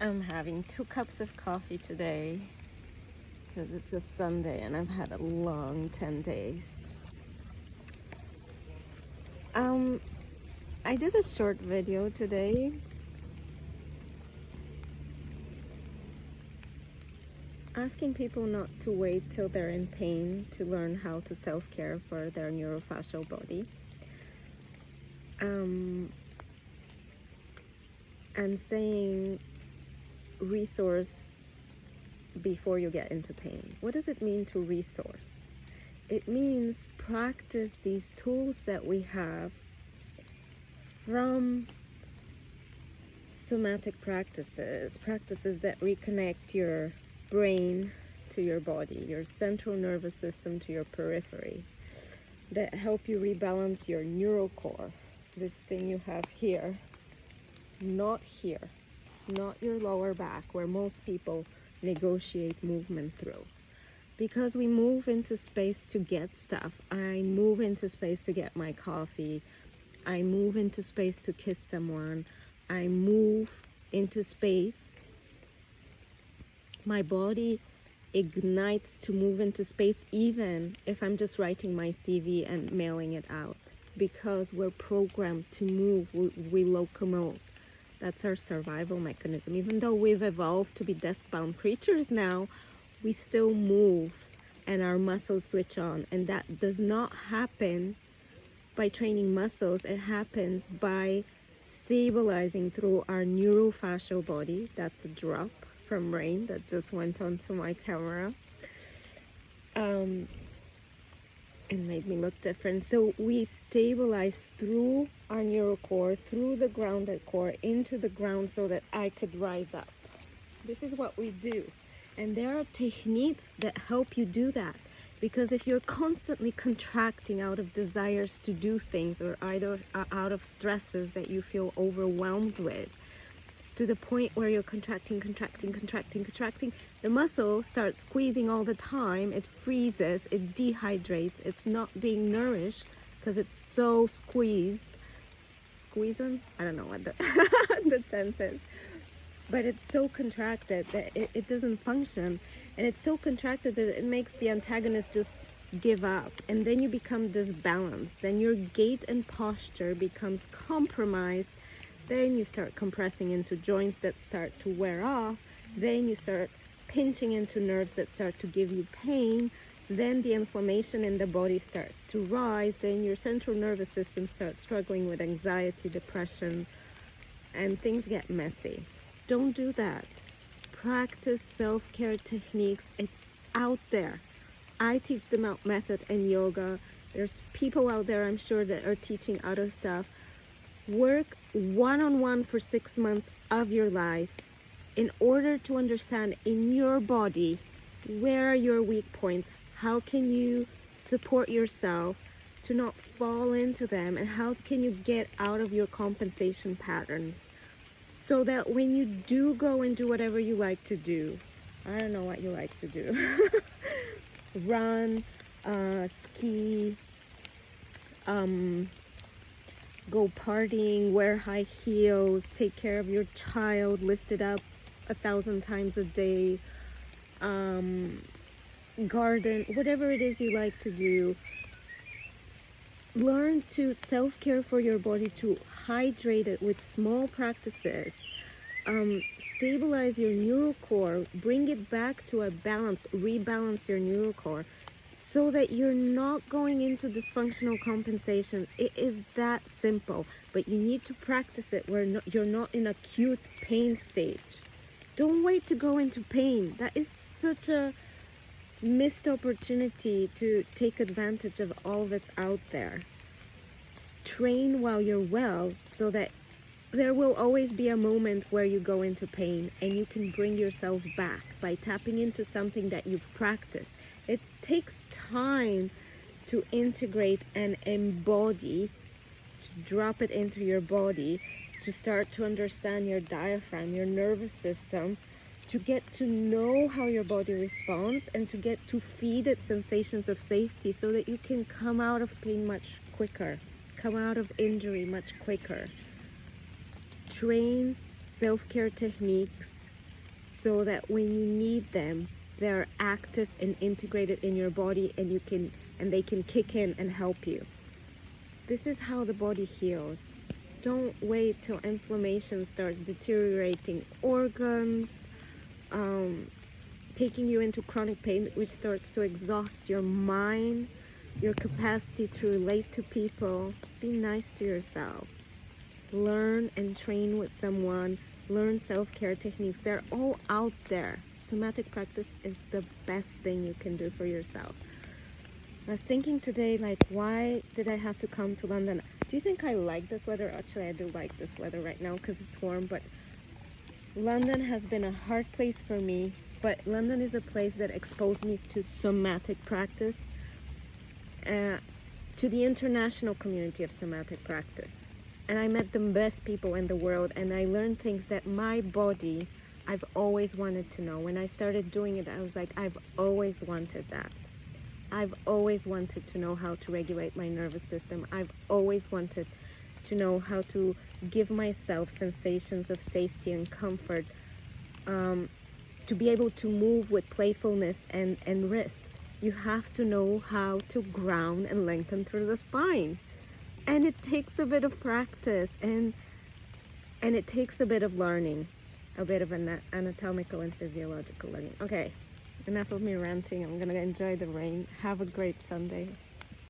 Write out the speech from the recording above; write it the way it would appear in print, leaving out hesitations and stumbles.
I'm having 2 cups of coffee today because it's a Sunday and I've had a long 10 days. I did a short video today asking people not to wait till they're in pain to learn how to self-care for their neurofascial body. And saying resource before you get into pain. What does it mean to resource? It means practice these tools that we have from somatic practices that reconnect your brain to your body, your central nervous system to your periphery, that help you rebalance your neural core, this thing you have here, not here, not your lower back, where most people negotiate movement through. Because we move into space to get stuff. I move into space to get my coffee. I move into space to kiss someone. I move into space. My body ignites to move into space even if I'm just writing my CV and mailing it out. Because we're programmed to move, we locomote. That's our survival mechanism. Even though we've evolved to be desk-bound creatures now, we still move and our muscles switch on. And that does not happen by training muscles. It happens by stabilizing through our neurofascial body. That's a drop from rain that just went onto my camera. And made me look different. So we stabilize through our neural core, through the grounded core, into the ground so that I could rise up. This is what we do. And there are techniques that help you do that. Because if you're constantly contracting out of desires to do things or either out of stresses that you feel overwhelmed with, to the point where you're contracting, the muscle starts squeezing all the time, it freezes, it dehydrates, it's not being nourished because it's so squeezing, I don't know what the, the tense is, but it's so contracted that it doesn't function, and it's so contracted that it makes the antagonist just give up, and then you become disbalanced, then your gait and posture becomes compromised. Then you start compressing into joints that start to wear off. Then you start pinching into nerves that start to give you pain. Then the inflammation in the body starts to rise. Then your central nervous system starts struggling with anxiety, depression, and things get messy. Don't do that. Practice self-care techniques. It's out there. I teach the Mount Method and yoga. There's people out there, I'm sure, that are teaching other stuff. Work one-on-one for 6 months of your life in order to understand in your body where are your weak points, how can you support yourself to not fall into them, and how can you get out of your compensation patterns so that when you do go and do whatever you like to do, I don't know what you like to do, run, ski, go partying, wear high heels, take care of your child, lift it up 1,000 times a day, garden, whatever it is you like to do. Learn to self-care for your body, to hydrate it with small practices. Stabilize your neural core, bring it back to a balance, rebalance your neural core, so that you're not going into dysfunctional compensation. It is that simple, but you need to practice it where you're not in acute pain stage. Don't wait to go into pain. That is such a missed opportunity to take advantage of all that's out there. Train while you're well so that there will always be a moment where you go into pain and you can bring yourself back by tapping into something that you've practiced. It takes time to integrate and embody, to drop it into your body, to start to understand your diaphragm, your nervous system, to get to know how your body responds, and to get to feed it sensations of safety so that you can come out of pain much quicker, come out of injury much quicker. Train self-care techniques so that when you need them, they're active and integrated in your body, and they can kick in and help you. This is how the body heals. Don't wait till inflammation starts deteriorating organs, taking you into chronic pain, which starts to exhaust your mind, your capacity to relate to people. Be nice to yourself. Learn and train with someone. Learn self-care techniques. They're all out there. Somatic practice is the best thing you can do for yourself. I was thinking today, like, why did I have to come to London? Do you think I like this weather? Actually, I do like this weather right now because it's warm, but London has been a hard place for me. But London is a place that exposed me to somatic practice, to the international community of somatic practice. And I met the best people in the world, and I learned things that my body, I've always wanted to know. When I started doing it, I was like, I've always wanted that. I've always wanted to know how to regulate my nervous system. I've always wanted to know how to give myself sensations of safety and comfort, to be able to move with playfulness and risk. You have to know how to ground and lengthen through the spine. And it takes a bit of practice, and it takes a bit of learning, a bit of an anatomical and physiological learning. Okay, enough of me ranting. I'm gonna enjoy the rain. Have a great Sunday.